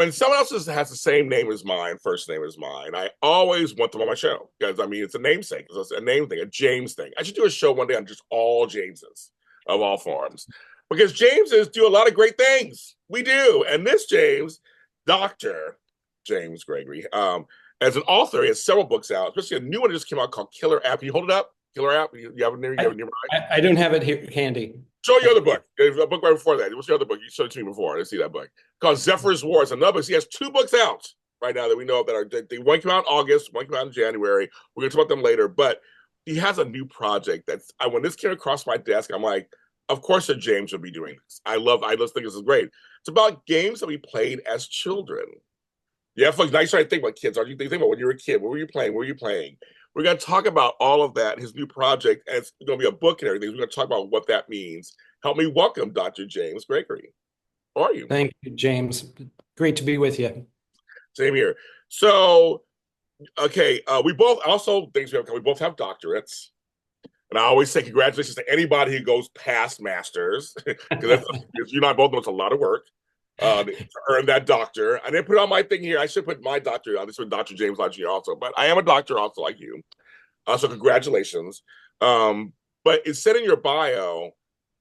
when someone else has the same name as mine, first name as mine, I always want them on my show because I mean it's a namesake, it's a name thing, a James thing. I should do a show one day on just all Jameses of all forms because Jameses do a lot of great things. We do, and this James, Doctor James Gregory, as an author, he has several books out, especially a new one that just came out called Killer App. Can you hold it up? Killer App. You have it near. You have I, it nearby. I don't have it here handy. Show your other book. There's a book right before that. What's your other book? You showed it to me before. I didn't see that book. Called Zephyr's War. It's another book. He has two books out right now that we know of that are one came out in August, one came out in January. We're gonna talk about them later. But he has a new project that's when this came across my desk, I'm like, of course that James will be doing this. I just think this is great. It's about games that we played as children. Yeah, folks, now you start to think about kids. Are you think about when you were a kid? What were you playing? What were you playing? We're going to talk about all of that, his new project, and it's going to be a book and everything. We're going to talk about what that means. Help me welcome Dr. James Gregory. How are you? Thank you, James. Great to be with you. Same here. So, okay, we both also things we both have doctorates, and I always say congratulations to anybody who goes past masters because you and I both know it's a lot of work. To earn that doctor. I didn't put it on my thing here. I should put my doctor on this with Dr. James Lott Jr. also, but I am a doctor also like you. So congratulations. But it said in your bio,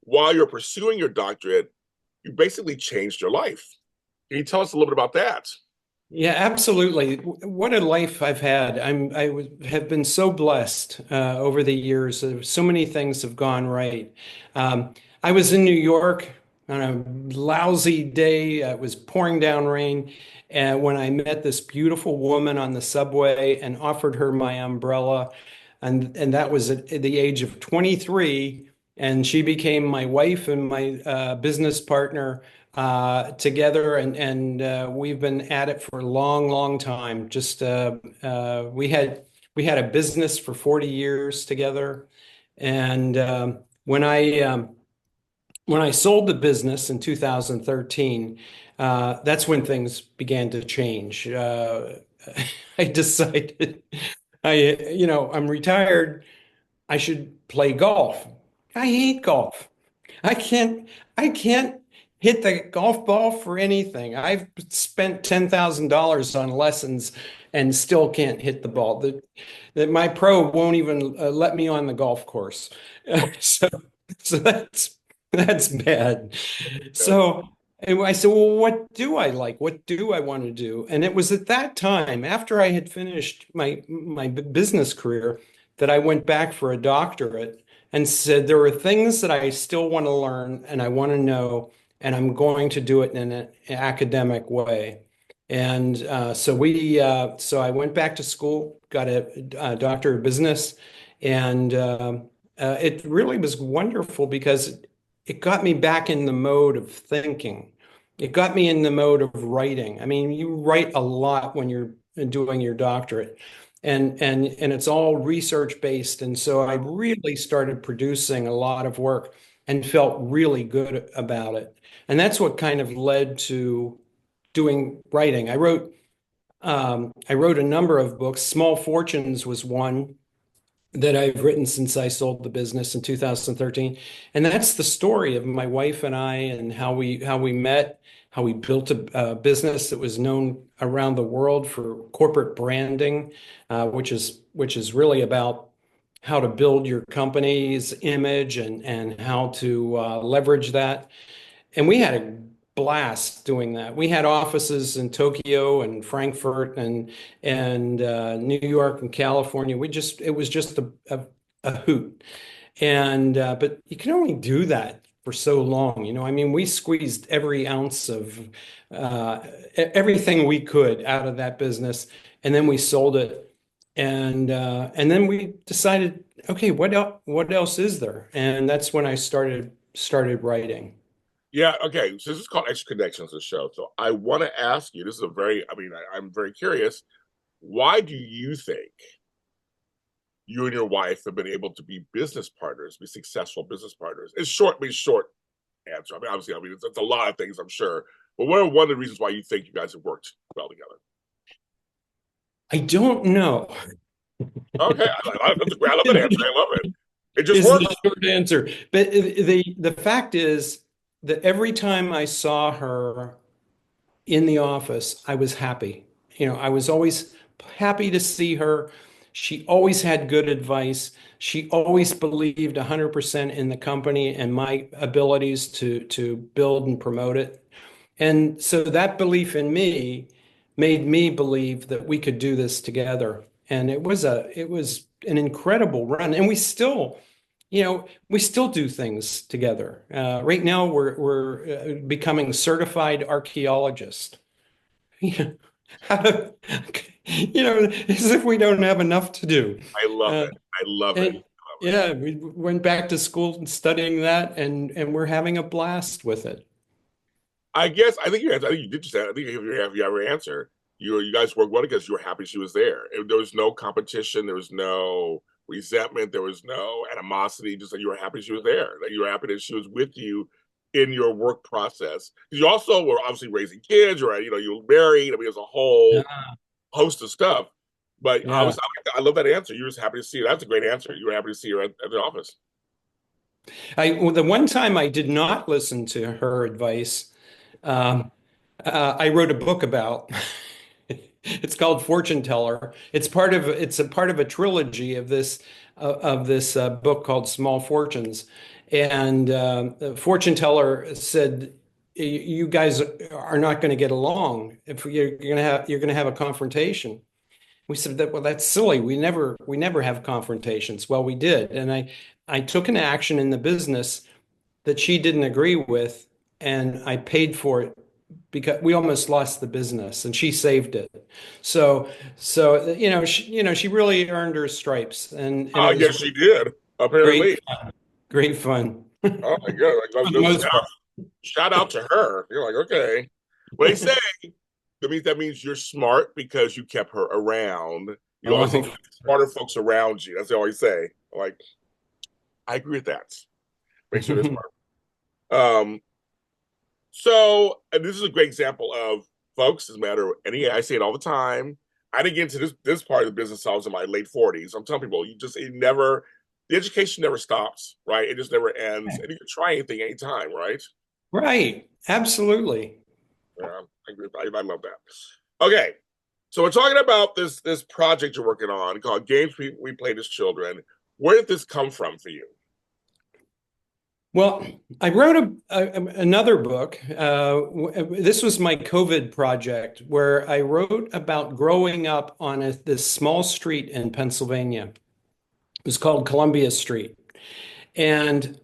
while you're pursuing your doctorate, you basically changed your life. Can you tell us a little bit about that? Yeah, absolutely. What a life I've had. Have been so blessed over the years. So many things have gone right. I was in New York on a lousy day. It was pouring down rain, and when I met this beautiful woman on the subway and offered her my umbrella, and that was at the age of 23, and she became my wife and my business partner together, and we've been at it for a long, long time. Just we had a business for 40 years together, and when I sold the business in 2013, that's when things began to change. I decided I'm retired. I should play golf. I hate golf. I can't I can't hit the golf ball for anything. I've spent $10,000 on lessons and still can't hit the ball. That my pro won't even let me on the golf course. So so that's bad. Yeah. So and I said, well, what do I like? What do I want to do? And it was at that time, after I had finished my business career, that I went back for a doctorate and said there are things that I still want to learn and I want to know, and I'm going to do it in an academic way. And so I went back to school, got a doctor of business, and it really was wonderful because it got me back in the mode of thinking. It got me in the mode of writing. I mean, you write a lot when you're doing your doctorate, and it's all research based. And so I really started producing a lot of work and felt really good about it. And that's what kind of led to doing writing. I wrote a number of books. Small Fortunes was one that I've written since I sold the business in 2013. And that's the story of my wife and I and how we met, how we built a business that was known around the world for corporate branding, which is really about how to build your company's image and how to leverage that. And we had a blast doing that. We had offices in Tokyo and Frankfurt and New York and California. It was just a hoot. And but you can only do that for so long. I mean, we squeezed every ounce of everything we could out of that business, and then we sold it. And then we decided, okay, what else is there? And that's when I started writing. Yeah, okay. So this is called Extra Connections, the show. So I want to ask you, this is a very, I mean, I'm very curious. Why do you think you and your wife have been able to be business partners, be successful business partners? It's short, means short answer. I mean, obviously, it's a lot of things, I'm sure. But what are one of the reasons why you think you guys have worked well together? I don't know. Okay, I love that answer. I love it. It just Is the works. short answer. But the fact is that every time I saw her in the office, I was happy. I was always happy to see her. She always had good advice. She always believed 100% in the company and my abilities to build and promote it. And so that belief in me made me believe that we could do this together. And it was an incredible run. And we still do things together. Right now, we're becoming certified archaeologists. Yeah. As if we don't have enough to do. I love Uh, it. I love it. and yeah, we went back to school and studying that, and we're having a blast with it. I guess I think you answered, I think you did just that. I think you have your answer. You guys worked well because you were happy she was there. There was no competition. There was no resentment. There was no animosity. Just that you were happy she was there. That you were happy that she was with you in your work process. You also were obviously raising kids, right? You were married. I mean, there's a whole Yeah. host of stuff. But Yeah. I love that answer. You were just happy to see her. That's a great answer. You were happy to see her at the office. Well, the one time I did not listen to her advice, um, I wrote a book about. It's called Fortune Teller. It's a part of a trilogy of this book called Small Fortunes. And the Fortune Teller said, "You guys are not going to get along. If you're going to have a confrontation." We said that, well, that's silly. We never have confrontations. Well, we did, and I took an action in the business that she didn't agree with, and I paid for it because we almost lost the business, and she saved it. So she really earned her stripes, and it I was guess she did, great, apparently. great fun Oh my God. for the most part. Shout out to her. You're like, okay. Well, they say that means you're smart because you kept her around. You always say Oh, smarter folks around you. That's what I always say. Like, I agree with that. Make sure they're smart. Um, so and this is a great example of folks, doesn't matter any I say it all the time. I didn't get into this part of the business until I was in my late 40s. I'm telling people, the education never stops, right? It just never ends. And you can try anything anytime, right? right, absolutely. Yeah, I agree. I love that. Okay, so we're talking about this project you're working on called Games We Played as Children. Where did this come from for you? Well, I wrote another book. This was my COVID project where I wrote about growing up on this small street in Pennsylvania. It was called Columbia Street. And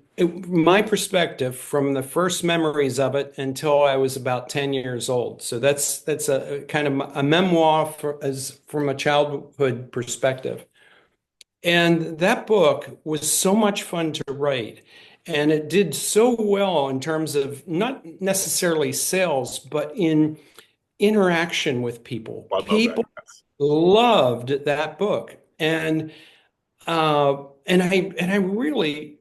my perspective from the first memories of it until I was about 10 years old. So that's a kind of a memoir from a childhood perspective. And that book was so much fun to write. And it did so well in terms of not necessarily sales, but in interaction with people. I love that. People loved that book. And I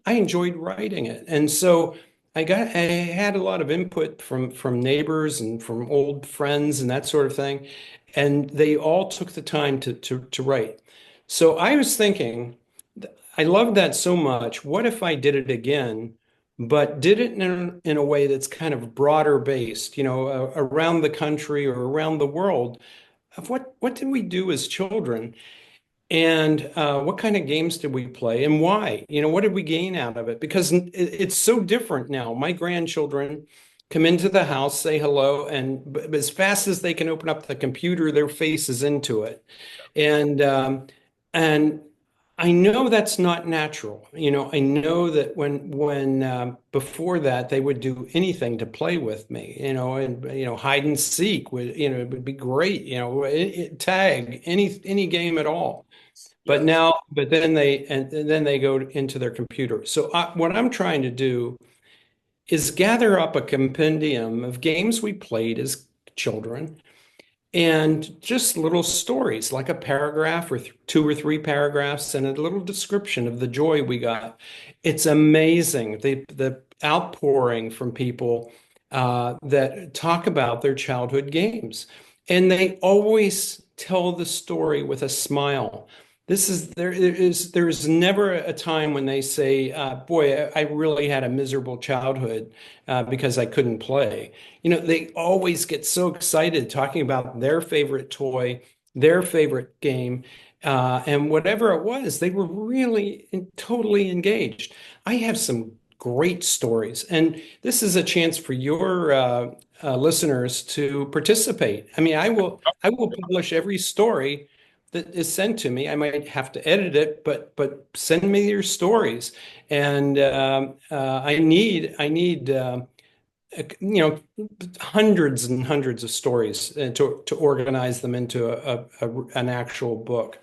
enjoyed writing it. And so I had a lot of input from neighbors and from old friends and that sort of thing. And they all took the time to write. So I was thinking, I loved that so much. What if I did it again, but did it in a way that's kind of broader based, around the country or around the world of what did we do as children? And what kind of games did we play and why? What did we gain out of it? Because it's so different now. My grandchildren come into the house, say hello, and as fast as they can open up the computer, their face is into it. And I know that's not natural. I know that when before that they would do anything to play with me, and hide and seek it would be great, tag, any game at all. Yes. But then they go into their computer. So what I'm trying to do is gather up a compendium of games we played as children and just little stories, like a paragraph or two or three paragraphs and a little description of the joy we got. It's amazing the outpouring from people that talk about their childhood games. And they always tell the story with a smile. There's never a time when they say, boy, I really had a miserable childhood because I couldn't play. They always get so excited talking about their favorite toy, their favorite game, and whatever it was, they were really totally engaged. I have some great stories, and this is a chance for your listeners to participate. I mean, I will publish every story that is sent to me. I might have to edit it, but send me your stories. And I need hundreds and hundreds of stories to organize them into an actual book.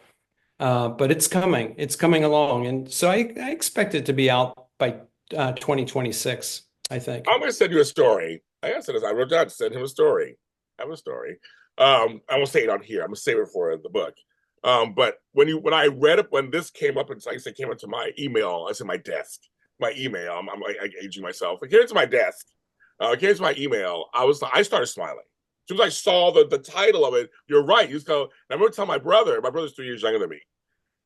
But it's coming. It's coming along, and so I expect it to be out by 2026, I think. I'm gonna send you a story. I said this. I wrote down to send him a story. I have a story. I won't say it on here. I'm gonna save it for the book. But when I read it when this came up, and like I said, came into my email. I said my desk, my email. I'm like aging myself. It came into my desk. It came into my email. I started smiling. As soon as I saw the title of it, you're right. You just go. And I remember telling my brother. My brother's 3 years younger than me.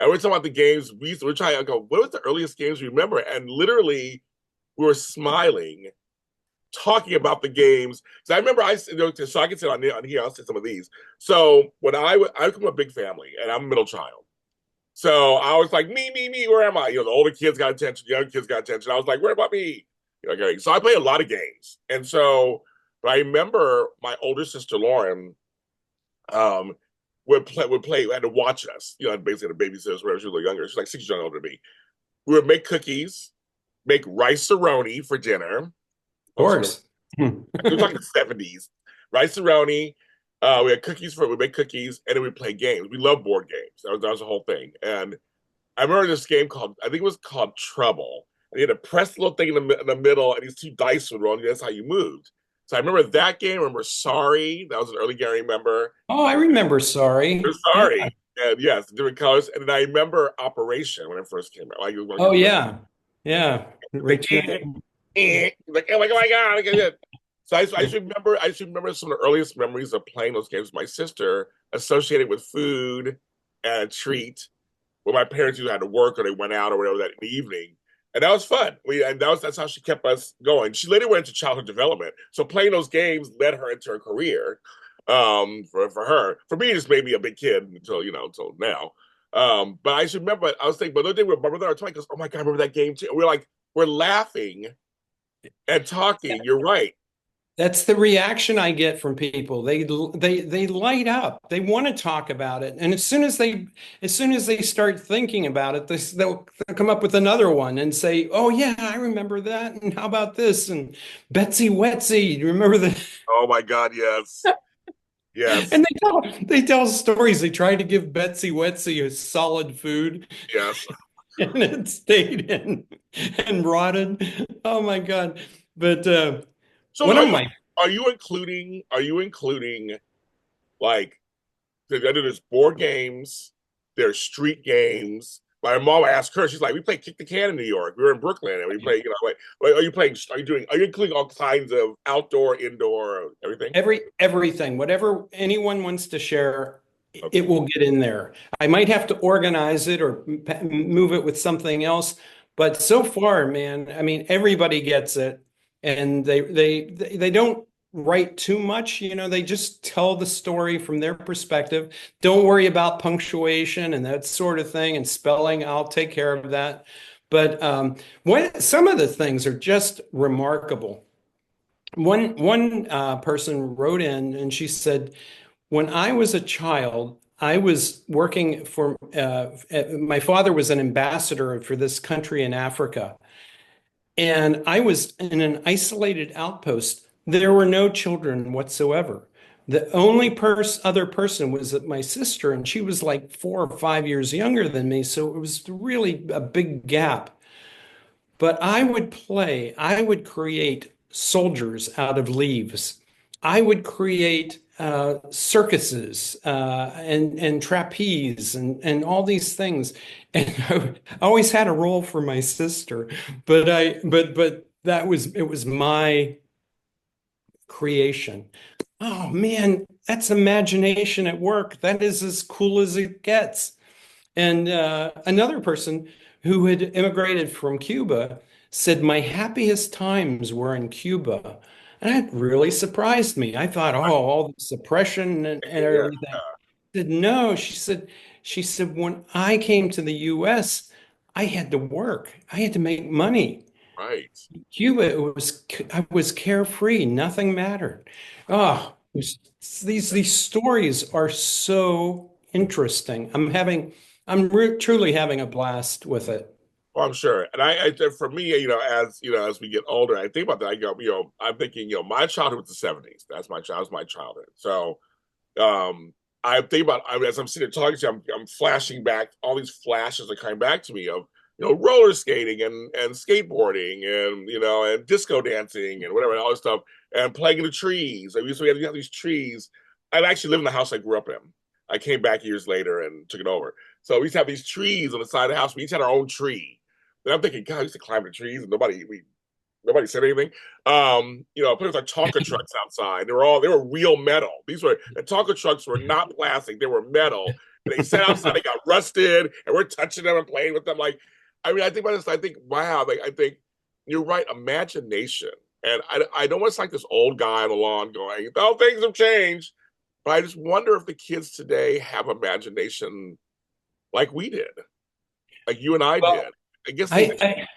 And we're talking about the games. We're trying to go. What was the earliest games we remember? And literally, we were smiling talking about the games. So I remember so I can sit on here. I'll say some of these. So when I come from a big family, and I'm a middle child. So I was like, me. Where am I? The older kids got attention, the younger kids got attention. I was like, where about me? Okay. So I play a lot of games, and so but I remember my older sister Lauren um, would play. Had to watch us. Basically the babysitters, whatever. She was a little younger. She's like 6 years older than me. We would make cookies, make rice-a-roni for dinner. Of course. We're talking the 70s. Rice-a-roni. We had cookies we make cookies, and then we play games. We love board games. That was the whole thing. And I remember this game I think it was called Trouble. And you had to press the little thing in the middle, and these two dice would roll, and that's how you moved. So I remember that game. I remember Sorry. That was an early game I remember. Oh, I remember. Sorry. Yeah. Sorry. And yes, different colors. And then I remember Operation when it first came out. Like, Oh, yeah. Yeah. like, Right. like, oh my god, look at it. So I should remember some of the earliest memories of playing those games with my sister, associated with food and a treat. When my parents either had to work or they went out or whatever that in the evening, and that was fun. That's how she kept us going. She later went into childhood development, so playing those games led her into her career. For her, for me, it just made me a big kid until now. But I should remember. I was thinking, but the other day, my brother and I goes, "Oh my god, I remember that game too." And we're laughing and talking. You're right. That's the reaction I get from people. They light up. They want to talk about it, and as soon as they start thinking about it, they'll come up with another one and say, "Oh yeah, I remember that." And how about this? And Betsy Wetsy, you remember the? Oh my god, yes, yes, And they tell stories. They tried to give Betsy Wetsy a solid food, yes. and it stayed in and rotted. Oh my God! But So one of my are you including like there's board games, there's street games. My mom asked her, she's like, we play kick the can in New York. We were in Brooklyn and we play, are you including all kinds of outdoor, indoor, everything? everything, whatever anyone wants to share, Okay. it will get in there. I might have to organize it or move it with something else, but so far, man, I mean, everybody gets it, and they don't write too much. They just tell the story from their perspective. Don't worry about punctuation and that sort of thing and spelling. I'll take care of that. But some of the things are just remarkable. One person wrote in and she said, when I was a child, I was working for my father was an ambassador for this country in Africa, and I was in an isolated outpost. There were no children whatsoever. The only other person was my sister, and she was like 4 or 5 years younger than me, so it was really a big gap. But I would create soldiers out of leaves. I would create circuses and trapeze and all these things. And I always had a role for my sister, but it was my creation. Oh man, that's imagination at work. That is as cool as it gets. And another person who had immigrated from Cuba said, my happiest times were in Cuba. And that really surprised me. I thought, oh, all the suppression and Yeah, everything. Said, no, she said, when I came to the US, I had to work. I had to make money. right. Cuba, I was carefree. Nothing mattered. Oh, these stories are so interesting. Truly having a blast with it. Well, I'm sure. And for me, as we get older, I think about that. I go, I'm thinking, my childhood was the '70s. Was my childhood. So, I think about, as I'm sitting here talking to you, I'm flashing back. All these flashes are coming back to me of, roller skating and skateboarding and, and disco dancing and whatever, and all this stuff, and playing in the trees. We have these trees. I actually live in the house I grew up in. I came back years later and took it over. So we used to have these trees on the side of the house. We each had our own tree. And I'm thinking, God, I used to climb the trees and nobody said anything. Put our Tonka trucks outside. They were real metal. The Tonka trucks were not plastic, they were metal. And they sat outside, they got rusted, and we're touching them and playing with them. Like, I think about this, I think, wow, like I think you're right, imagination. And I know it's like this old guy on the lawn going, oh, things have changed. But I just wonder if the kids today have imagination like we did, like you and I did. Well, I guess things I, have changed. I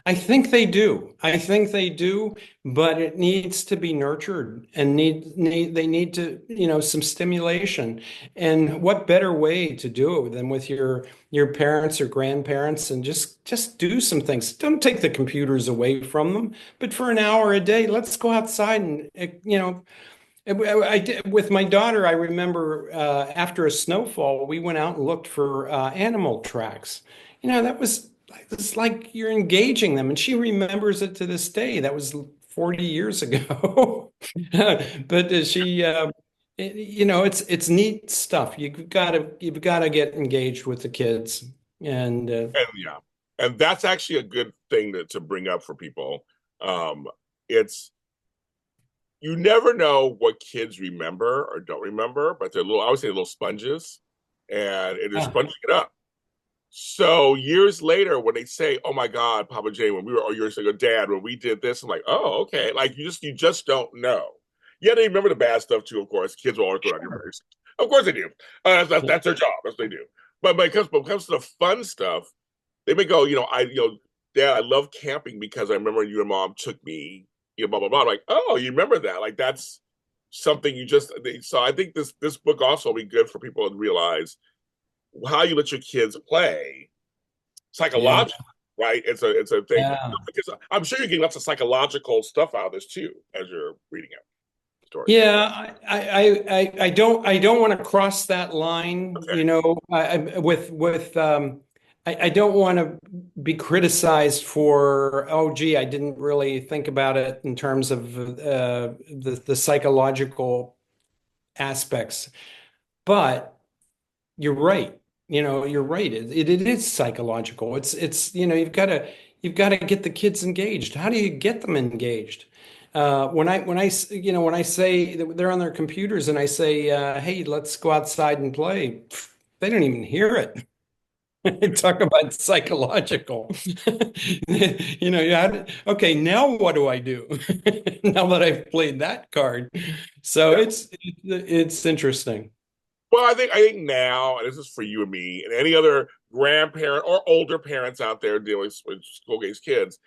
I think they do. I think they do, but it needs to be nurtured and they need to, some stimulation. And what better way to do it than with your parents or grandparents and just do some things. Don't take the computers away from them, but for an hour a day, let's go outside and I did, with my daughter, I remember after a snowfall, we went out and looked for animal tracks. It's like you're engaging them, and she remembers it to this day. That was 40 years ago. But it's neat stuff. You've got to get engaged with the kids, and And yeah, and that's actually a good thing to bring up for people. It's you never know what kids remember or don't remember, but I would say little sponges, and they're ah, sponging it up. So years later, when they say, "Oh my God, Papa J, when we were, or years ago, Dad, when we did this," I'm like, "Oh, okay." Like you just don't know. Yeah, they remember the bad stuff too. Of course, kids will always go down your memories. Of course they do. That's their job. That's what they do. But when it comes to the fun stuff, they may go, Dad, I love camping because I remember you and Mom took me, blah blah blah. I'm like, oh, you remember that? Like that's something you just. So I think this book also will be good for people to realize how you let your kids play yeah, psychologically, right? It's a thing yeah. because I'm sure you're getting lots of psychological stuff out of this too as you're reading it stories. Yeah, I don't want to cross that line, Okay, I don't want to be criticized for, oh, gee, I didn't really think about it in terms of the psychological aspects. But you're right. You're right. It is psychological. You've got to get the kids engaged. How do you get them engaged? When I say that they're on their computers and I say, "Hey, let's go outside and play," they don't even hear it. Talk about psychological. Okay, now what do I do? Now that I've played that card. So yeah. it's interesting. Well, I think now, and this is for you and me, and any other grandparent or older parents out there dealing with school age kids.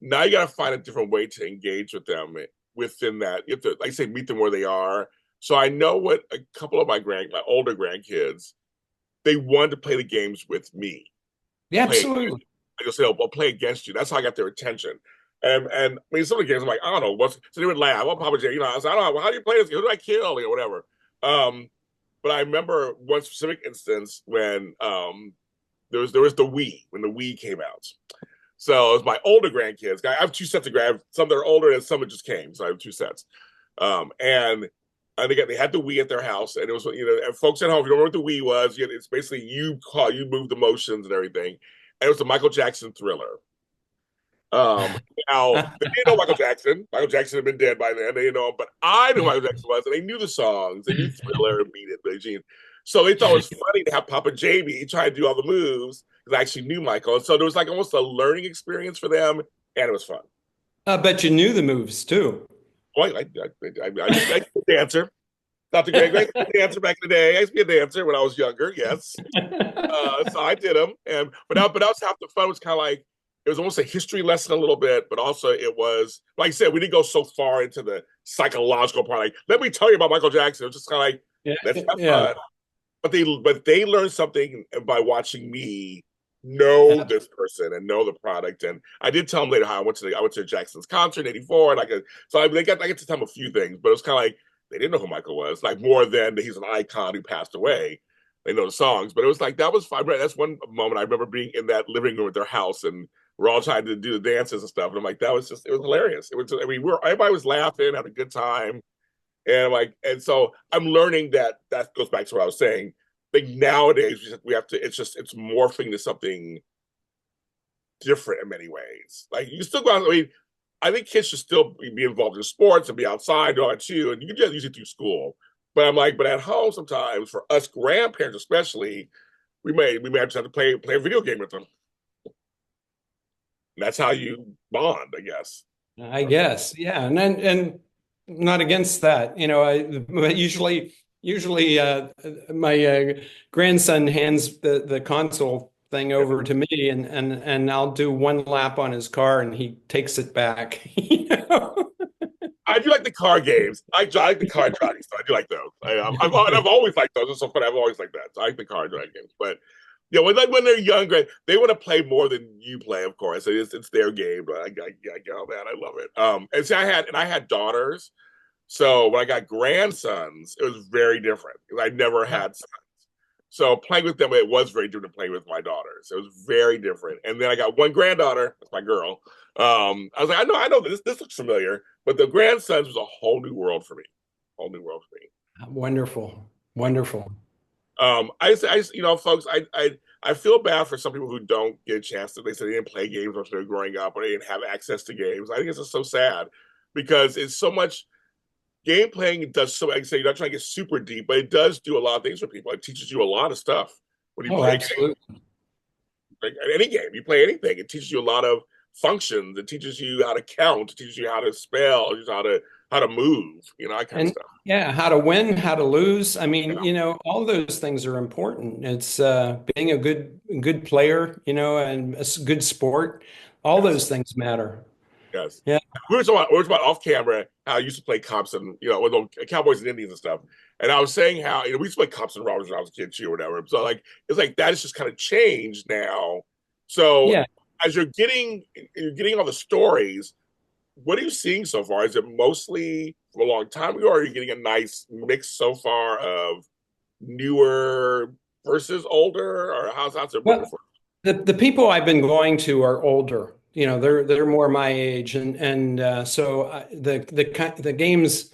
Now you got to find a different way to engage with them within that. You have to, like I say, meet them where they are. So I know what a couple of my older grandkids, they wanted to play the games with me. Yeah, Play absolutely. I just say, "Oh, I'll play against you." That's how I got their attention. And I mean, some of the games I'm like, I don't know what's. So they would laugh. Well, Papa J, I said, I don't know. Well, how do you play this game? Who do I kill? Whatever. Um, but I remember one specific instance when there was the Wii when the Wii came out. So it was my older grandkids. I have two sets of grand. Some that are older and some that just came. So I have two sets. And they had the Wii at their house, and it was and folks at home, if you don't know what the Wii was, it's basically you move the motions and everything. And it was the Michael Jackson Thriller. Um, Now they didn't know Michael Jackson. Michael Jackson had been dead by then. They didn't know him, but I knew Michael Jackson was, and they knew the songs. They knew Thriller, Beat It, Billie Jean. So they thought it was funny to have Papa Jamie try to do all the moves because I actually knew Michael. And so there was like almost a learning experience for them, and it was fun. I bet you knew the moves too. Boy, I used to be a dancer. Dr. Gregory, I used to be a dancer back in the day. I used to be a dancer when I was younger, yes. So I did them, and but that was half the fun. Was kind of like it was almost a history lesson a little bit, but also it was like I said, we didn't go so far into the psychological part. Like, let me tell you about Michael Jackson. It was just kind of like Yeah, let's have yeah. fun. But they learned something by watching me know this person and know the product. And I did tell them later how I went to Jackson's concert in '84, and I get to tell them a few things, but it was kind of like they didn't know who Michael was, like more than he's an icon who passed away. They know the songs, but it was like that was fine. That's one moment I remember being in that living room at their house, and we're all trying to do the dances and stuff. And I'm like, that was just it was hilarious. It was I mean, everybody was laughing, having a good time. And I'm like, and so I'm learning that goes back to what I was saying. Like nowadays, we have to. It's morphing to something different in many ways. Like you still go out. I mean, I think kids should still be involved in sports and be outside and all that too. And you can just use it through school. But I'm like, but at home sometimes for us grandparents especially, we may just have to play a video game with them. And that's how you bond, I guess. I guess, yeah, and not against that. But usually my grandson hands the console thing Yeah. over to me, and I'll do one lap on his car, and he takes it back. I do like the car games. I like the car driving stuff. I do like those. I've always liked those. It's so funny. I've always liked that. So I like the car driving games. But yeah, when they're younger, they want to play more than you play. Of course, it's their game. But I get all that. I love it. And see, I had daughters. So when I got grandsons, it was very different because I never had sons. So playing with them, it was very different than playing with my daughters. It was very different. And then I got one granddaughter, that's my girl. I was like, I know this looks familiar, but the grandsons was a whole new world for me, whole new world for me. Wonderful, wonderful. Folks, I feel bad for some people who don't get a chance to. They say they didn't play games when they were growing up, or they didn't have access to games. I think it's just so sad because it's so much game playing does so. Like I say, you're not trying to get super deep, but it does do a lot of things for people. It teaches you a lot of stuff when you Oh, play a game. absolutely. Like any game, you play anything, it teaches you a lot of functions. It teaches you how to count. It teaches you how to spell. It teaches you how to move. That kind of And stuff. yeah, how to win, how to lose. I mean, Yeah. all those things are important. It's being a good player, and good sport. All Yes. those things matter. Yes. Yeah. We were talking about off camera how I used to play cops and with the Cowboys and Indians and stuff. And I was saying how we used to play cops and robbers when I was a kid too or whatever. So like it's like that has just kind of changed now. So Yeah. as you're getting all the stories, what are you seeing so far? Is it mostly from a long time ago, or are you getting a nice mix so far of newer versus older, or how's it working Well, for the people I've been going to are older. They're more my age, and so the games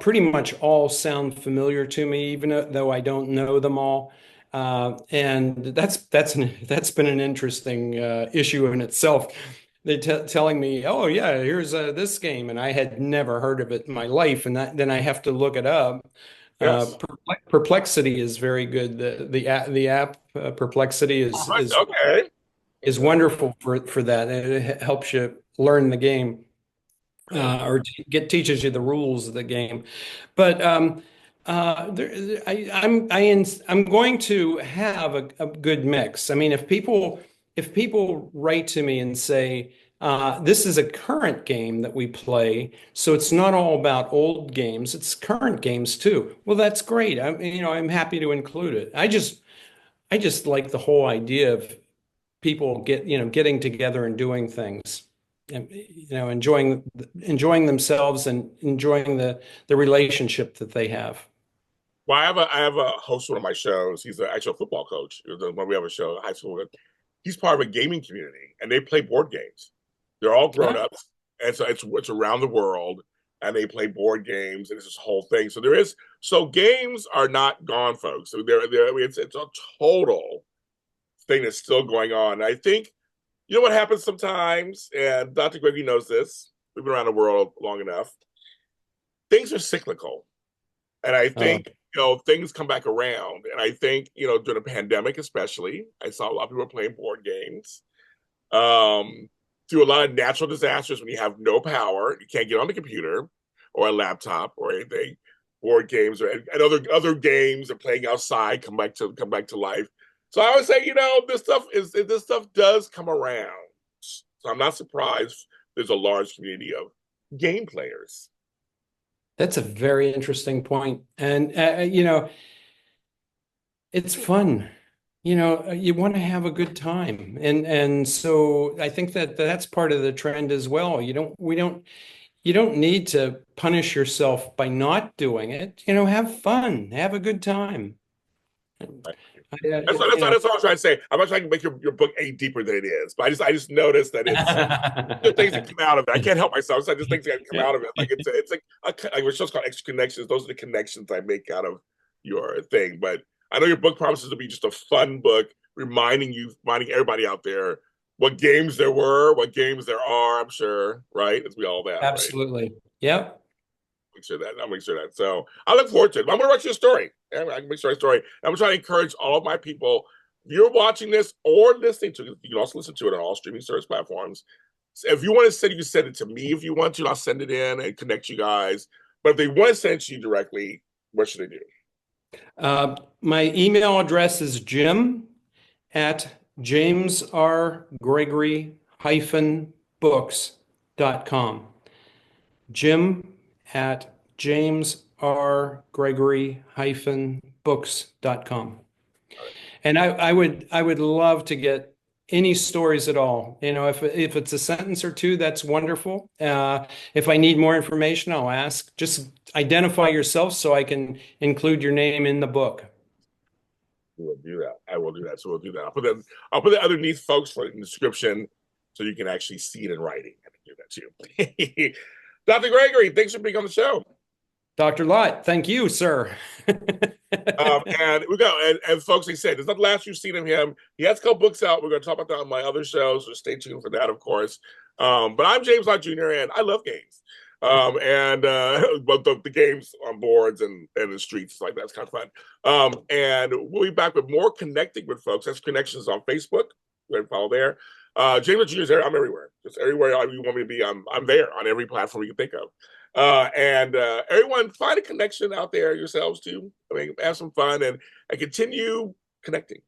pretty much all sound familiar to me, even though I don't know them all. And that's been an interesting issue in itself. They telling me, "Oh yeah, here's this game," and I had never heard of it in my life, and then I have to look it up. you? Yes. Perplexity is very good. The app Perplexity All is right. is Okay. is Okay. wonderful for that. It helps you learn the game, Okay. or teaches you the rules of the game. But I'm going to have a good mix. I mean, if people write to me and say, this is a current game that we play, so it's not all about old games, it's current games too. Well, that's great. I'm happy to include it. I just like the whole idea of people getting together and doing things, and enjoying themselves and enjoying the relationship that they have. Well, I have a host of one of my shows. He's an actual football coach. When we have a show, high school, he's part of a gaming community, and they play board games. They're all grown Ah, ups, and so it's around the world, and they play board games, and it's this whole thing. So games are not gone, folks. So I mean, it's a total thing that's still going on. And I think you know what happens sometimes, and Dr. Gregory knows this. We've been around the world long enough. Things are cyclical. And I uh, think things come back around. And I think, during the pandemic, especially, I saw a lot of people playing board games. Through a lot of natural disasters when you have no power, you can't get on the computer or a laptop or anything. Board games and other games and playing outside come back to life. So I would say, this stuff does come around. So I'm not surprised there's a large community of game players. That's a very interesting point. And, it's fun. You want to have a good time. And so I think that that's part of the trend as well. You don't need to punish yourself by not doing it. Have fun, have a good time. That's all I'm trying to say. I'm not trying to make your book any deeper than it is, but I just noticed that it's the things that come out of it. I can't help myself. So just things that come out of it. Like it's like what's just called extra connections. Those are the connections I make out of your thing. But I know your book promises to be just a fun book, reminding everybody out there what games there were, what games there are. I'm sure, right? As we all that, right? Absolutely. Yep. I'll make sure that. So I look forward to it. I'm going to write you a story. I can make sure a story. I'm trying to encourage all of my people. If you're watching this or listening to it, you can also listen to it on all streaming service platforms. So if you want to send it, you send it to me if you want to. I'll send it in and connect you guys. But if they want to send it to you directly, what should they do? My email address is jim@jamesrgregory-books.com. jim@jamesrgregory-books.com. And I would love to get any stories at all. If it's a sentence or two, that's wonderful. If I need more information, I'll ask. Just identify yourself so I can include your name in the book. We will do that. I will do that. So we'll do that. I'll put that underneath, folks, for the description, so you can actually see it in writing. I can do that too. Dr. Gregory, thanks for being on the show. Dr. Lott, thank you, sir. And we go. And folks, he said, there's not the last you've seen of him. He has a couple books out. We're going to talk about that on my other shows, so stay tuned for that, of course. But I'm James Lott Jr., and I love games. But the games on boards and in the streets, like that's kind of fun. And we'll be back with more connecting with folks. That's Connections on Facebook. Go ahead and follow there. James Lott Jr. is there. I'm everywhere. Just everywhere you want me to be, I'm there on every platform you can think of. And everyone, find a connection out there yourselves too. I mean, have some fun and continue connecting.